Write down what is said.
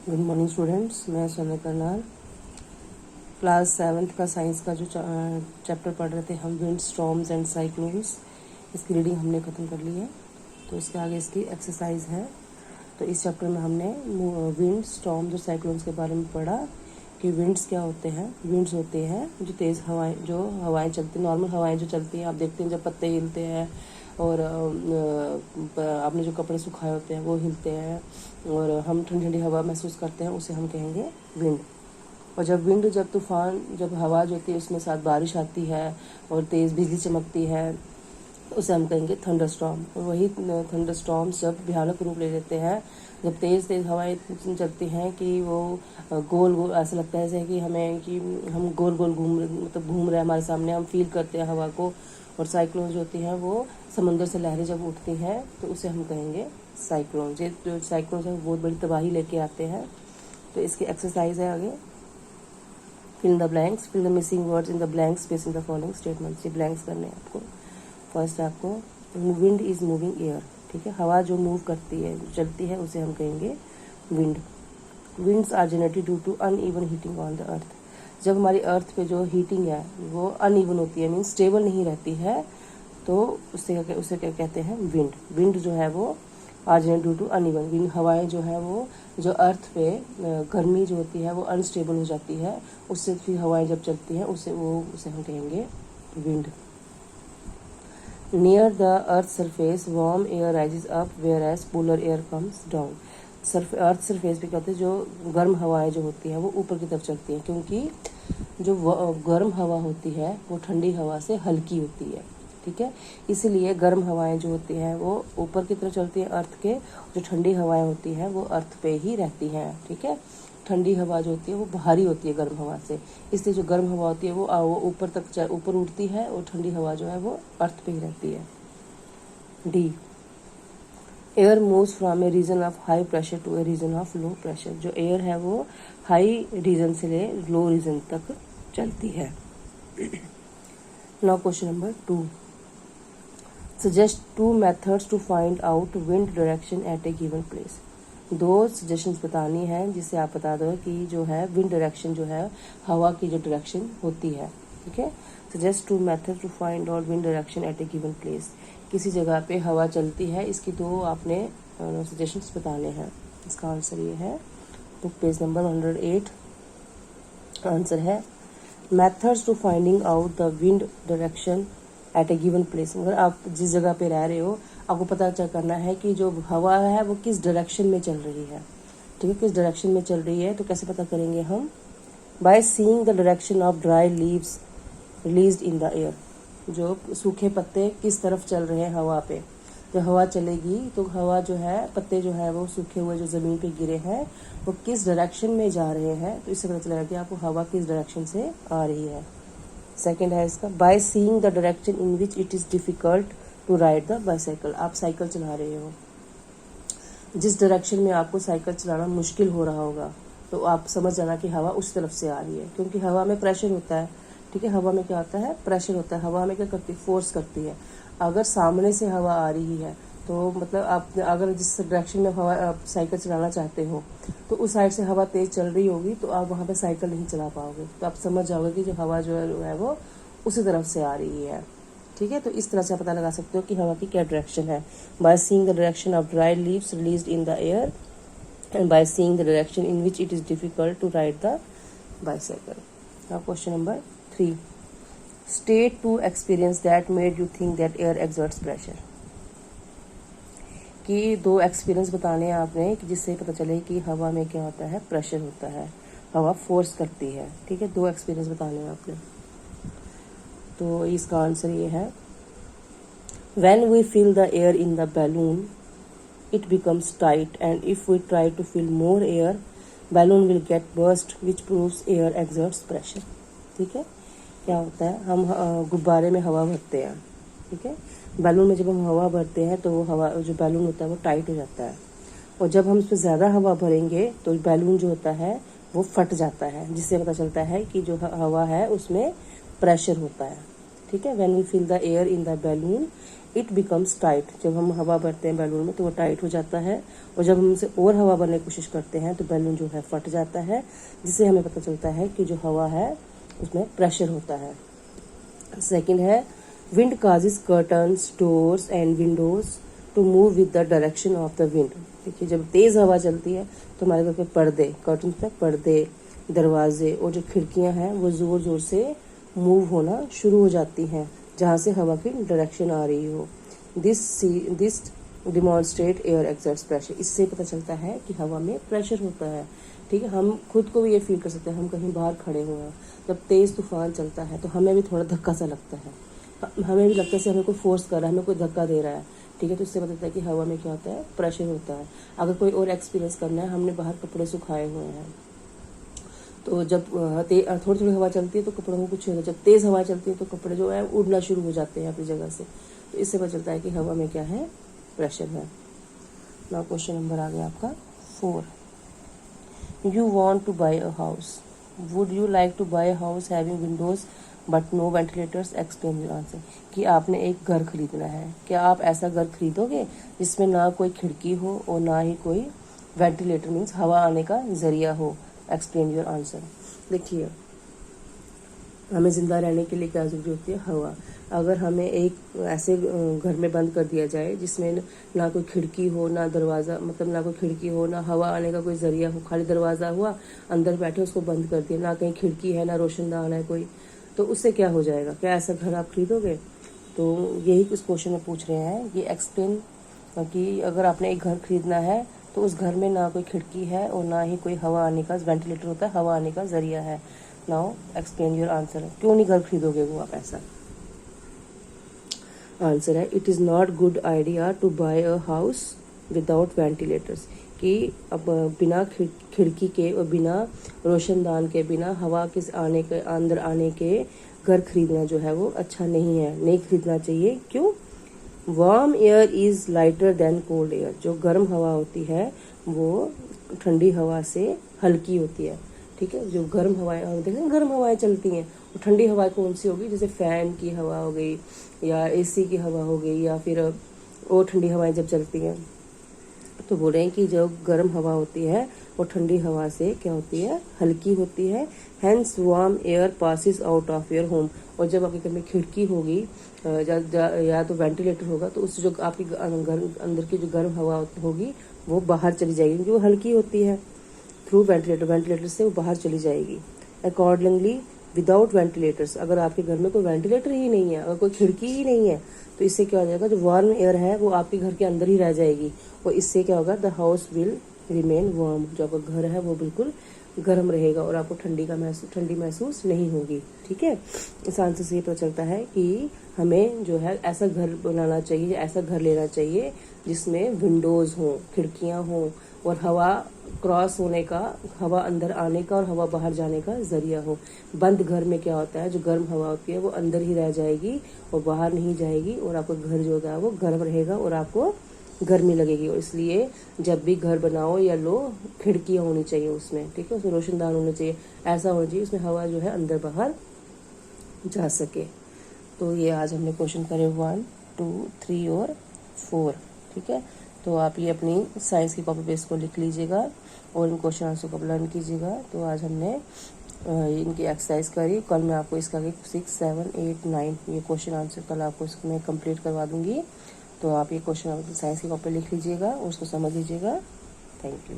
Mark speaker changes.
Speaker 1: Good morning students, मैं Sonia Karnal. Class 7th का science का जो चैप्टर पढ़ रहे थे हम, विंड स्टॉर्म्स एंड साइक्लोन्स, इसकी रीडिंग हमने ख़त्म कर ली है। तो इसके आगे इसकी एक्सरसाइज है। तो इस चैप्टर में हमने विंड स्टॉर्म्स और साइक्लोन्स के बारे में पढ़ा कि विंड्स क्या होते हैं। विंड्स होते हैं जो तेज़ हवाएं, जो हवाएं चलती, नॉर्मल हवाएं जो चलती हैं, आप देखते हैं जब पत्ते हिलते हैं और आपने जो कपड़े सुखाए होते हैं वो हिलते हैं और हम ठंडी ठंडी हवा महसूस करते हैं, उसे हम कहेंगे विंड। और जब तूफान, जब हवा जो होती है उसमें साथ बारिश आती है और तेज़ बिजली चमकती है, उसे हम कहेंगे थंडर स्टॉर्म। और वही थंडर स्टॉर्म्स जब भयानक रूप ले लेते हैं, जब तेज़ तेज़ हवाएं चलती हैं कि वो गोल गोल ऐसा लगता है जैसे कि हमें कि हम गोल गोल घूम रहे हैं हमारे सामने, हम फील करते हैं हवा को। और साइक्लोन जो होती हैं वो समंदर से लहरें जब उठती हैं तो उसे हम कहेंगे साइक्लोन। ये जो साइक्लोन है वो बहुत बड़ी तबाही लेके आते हैं। तो इसकी एक्सरसाइज है आगे, fill in the blanks, fill the missing words in the blank space in the following statements. ये ब्लैंक्स करने हैं आपको। फर्स्ट आपको विंड इज मूविंग एयर, ठीक है, हवा जो मूव करती है, चलती है, उसे हम कहेंगे wind. Winds are generated due to uneven heating on the earth. जब हमारी अर्थ पे जो हीटिंग है वो अनइवन होती है, मीन्स स्टेबल नहीं रहती है, तो उसे क्या कहते हैं, विंड। विंड जो है वो are generated due to uneven, wind हवाएं जो है वो जो अर्थ पे गर्मी जो होती है वो अनस्टेबल हो जाती है, उससे फिर हवाएं जब चलती हैं उसे हम कहेंगे wind. Near the earth surface warm air rises up whereas cooler air comes down. Earth surface पे क्या होता है, जो गर्म हवाएं जो होती हैं वो ऊपर की तरफ चलती हैं, क्योंकि जो गर्म हवा होती है वो ठंडी हवा से हल्की होती है, ठीक है। इसलिए गर्म हवाएं जो होती हैं वो ऊपर की तरफ चलती हैं अर्थ के, जो ठंडी हवाएं होती हैं वो अर्थ पे ही रहती हैं, ठीक है। ठंडी हवा जो होती है वो भारी होती है गर्म हवा से, इसलिए जो गर्म हवा होती है वो ऊपर उड़ती है और ठंडी हवा जो है वो अर्थ पे ही रहती है। D, air moves from a region of high pressure to a region of low pressure. जो एयर है वो हाई रीजन से ले लो रीजन तक चलती है। Now question number 2, suggest 2 methods to find out wind direction at a given place. 2 suggestions बतानी है जिससे आप बता दो कि जो है विंड डायरेक्शन जो है हवा की जो डायरेक्शन होती है, ठीक है। Suggest 2 methods to find out wind direction at a given place. किसी जगह पे हवा चलती है, इसकी 2 आपने सजेशंस बताने हैं। इसका आंसर ये है, बुक पेज नंबर 108। आंसर है methods to finding out the wind direction at a given place. अगर आप जिस जगह पे रह रहे हो, आपको पता करना है कि जो हवा है वो किस डायरेक्शन में चल रही है, ठीक है, किस डायरेक्शन में चल रही है। तो कैसे पता करेंगे हम, bye seeing the direction of dry leaves released in the air. जो सूखे पत्ते किस तरफ चल रहे हैं हवा पे, जब हवा चलेगी तो हवा जो है, पत्ते जो है वो सूखे हुए जो ज़मीन पे गिरे हैं वो किस डायरेक्शन में जा रहे हैं, तो इससे पता चलेगा कि आपको हवा किस डायरेक्शन से आ रही है। सेकेंड है इसका, by seeing the direction in which it is difficult to ride the bicycle. आप साइकिल चला रहे हो, जिस डायरेक्शन में आपको साइकिल चलाना मुश्किल हो रहा होगा तो आप समझ जाना कि हवा उस तरफ से आ रही है, क्योंकि हवा में प्रेशर होता है, ठीक है। हवा में क्या होता है, प्रेशर होता है। हवा में क्या करती है, फोर्स करती है। अगर सामने से हवा आ रही है तो मतलब आप अगर जिस डायरेक्शन में हवा आप साइकिल चलाना चाहते हो तो उस साइड से हवा तेज़ चल रही होगी तो आप वहाँ पे साइकिल नहीं चला पाओगे। तो आप समझ जाओगे कि जो हवा जो है वो उसी तरफ से आ रही है, ठीक है। तो इस तरह से आप पता लगा सकते हो कि हवा की क्या डायरेक्शन है, by seeing the direction of dry leaves released in the air and by seeing the direction in which it is difficult to ride the bicycle. Now question number 3, state 2 experience that made you think that air exerts pressure. कि 2 experience बताने हैं आपने कि जिससे पता चले कि हवा में क्या होता है, प्रेशर होता है, हवा फोर्स करती है, ठीक है। 2 एक्सपीरियंस बताने हैं आपने। तो इसका आंसर ये है, when we fill the air in the balloon it becomes tight and if we try to fill more air balloon will get burst which proves air exerts pressure, ठीक है। क्या होता है, हम गुब्बारे में हवा भरते हैं, ठीक है। बैलून में जब हम हवा भरते हैं तो वो हवा, जो बैलून होता है वो टाइट हो जाता है, और जब हम उस पर ज़्यादा हवा भरेंगे तो बैलून जो होता है वो फट जाता है, जिससे पता चलता है कि जो हवा है उसमें प्रेशर होता है, ठीक है। When we fill the air in the balloon it becomes tight. जब हम हवा भरते हैं बैलून में तो वो टाइट हो जाता है, और जब हम उसे और हवा भरने की कोशिश करते हैं तो बैलून जो है फट जाता है, जिससे हमें पता चलता है कि जो हवा है उसमें प्रेशर होता है। सेकेंड है wind causes curtains, doors and windows to move with the direction of the wind. देखिए, जब तेज हवा चलती है तो हमारे घर के पर्दे, कर्टन पे पर्दे, दरवाजे और जो खिड़कियां हैं वो जोर जोर से मूव होना शुरू हो जाती हैं जहाँ से हवा की डायरेक्शन आ रही हो। This demonstrate air exerts pressure. इससे पता चलता है कि हवा में प्रेशर होता है, ठीक है। हम खुद को भी ये फील कर सकते हैं, हम कहीं बाहर खड़े हुए हैं, जब तेज़ तूफान चलता है तो हमें भी थोड़ा धक्का सा लगता है, हमें भी लगता है कि हमें कोई फोर्स कर रहा है, हमें कोई धक्का दे रहा है, ठीक है। तो इससे पता चलता है कि हवा में क्या होता है, प्रेशर होता है। अगर कोई और एक्सपीरियंस करना है, हमने बाहर कपड़े सुखाए हुए हैं तो जब थोड़ी थोड़ी हवा चलती है तो कपड़ों को कुछ नहीं होता, जब तेज़ हवा चलती है तो कपड़े जो है उड़ना शुरू हो जाते हैं अपनी जगह से। तो इससे पता चलता है कि हवा में क्या है, प्रेशर है। नाउ क्वेश्चन नंबर आ गया आपका 4। You want to buy a house, would you like to buy a house having windows but no ventilators, explain your answer. कि आपने एक घर खरीदना है, क्या आप ऐसा घर खरीदोगे जिसमें ना कोई खिड़की हो और ना ही कोई वेंटिलेटर मीन्स हवा आने का जरिया हो, एक्सप्लेन योर आंसर। देखिए, हमें ज़िंदा रहने के लिए क्या ज़रूरी होती है, हवा। अगर हमें एक ऐसे घर में बंद कर दिया जाए जिसमें ना कोई खिड़की हो ना दरवाज़ा, मतलब ना कोई खिड़की हो ना हवा आने का कोई ज़रिया हो, खाली दरवाज़ा हुआ, अंदर बैठे उसको बंद कर दिया, ना कहीं खिड़की है ना रोशनदान है कोई, तो उससे क्या हो जाएगा, क्या ऐसा घर आप खरीदोगे? तो यही कुछ क्वेश्चन में पूछ रहे हैं, ये एक्सप्लेन कि अगर आपने एक घर खरीदना है तो उस घर में ना कोई खिड़की है और ना ही कोई हवा आने का वेंटिलेटर होता है, हवा आने का जरिया है। Now explain your answer. क्यों नहीं घर खरीदोगे वो आप ऐसा? आंसर है it is not good idea to buy a house without ventilators. कि अब बिना खिड़की के और बिना रोशनदान के, बिना हवा के आने के, अंदर आने के घर खरीदना जो है वो अच्छा नहीं है, नहीं खरीदना चाहिए। क्यों? Warm air is lighter than cold air. जो गर्म हवा होती है वो ठंडी हवा से हल्की होती है, ठीक है। जो गर्म हवाएं, हम देखते हैं गर्म हवाएं चलती हैं, वो ठंडी हवाएं कौन सी होगी, जैसे फ़ैन की हवा हो गई या एसी की हवा हो गई, या फिर और ठंडी हवाएं जब चलती हैं तो बोल रहे हैं कि जो गर्म हवा होती है वो ठंडी हवा से क्या होती है, हल्की होती है। Hence warm air passes out of your home. और जब आपके घर में खिड़की होगी या तो वेंटिलेटर होगा तो उससे जो आपकी अंदर की जो गर्म हवा होगी वो बाहर चली जाएगी, क्योंकि वो हल्की होती है। थ्रू वेंटिलेटर से वो बाहर चली जाएगी। अकॉर्डिंगली विदाउट वेंटिलेटर्स, अगर आपके घर में कोई वेंटिलेटर ही नहीं है, अगर कोई खिड़की ही नहीं है, तो इससे क्या हो जाएगा, जो वार्म एयर है वो आपके घर के अंदर ही रह जाएगी, और इससे क्या होगा, the house will remain warm. जो आपका घर है वो बिल्कुल गर्म रहेगा और आपको ठंडी महसूस नहीं होगी, ठीक है। इस आंसर से ये पता चलता है कि हमें जो है ऐसा घर बनाना चाहिए, ऐसा घर लेना चाहिए जिसमें विंडोज़ हों, खिड़कियाँ हों और हवा क्रॉस होने का, हवा अंदर आने का और हवा बाहर जाने का जरिया हो। बंद घर में क्या होता है, जो गर्म हवा होती है वो अंदर ही रह जाएगी और बाहर नहीं जाएगी, और आपका घर जो होता है वो गर्म रहेगा और आपको गर्मी लगेगी। और इसलिए जब भी घर बनाओ या लो, खिड़कियाँ होनी चाहिए उसमें, ठीक है, उसमें रोशनदान होने चाहिए, ऐसा होना चाहिए उसमें हवा जो है अंदर बाहर जा सके। तो ये आज हमने क्वेश्चन करे 1, 2, 3 और 4, ठीक है। तो आप ये अपनी साइंस की कॉपी पे इसको लिख लीजिएगा और इन क्वेश्चन आंसर को लर्न कीजिएगा। तो आज हमने इनकी एक्सरसाइज करी, कल मैं आपको इसका 6, 7, 8, 9 ये क्वेश्चन आंसर कल आपको इसमें कंप्लीट करवा दूंगी। तो आप ये क्वेश्चन अपनी साइंस की कॉपी पे लिख लीजिएगा और उसको समझ लीजिएगा। Thank you.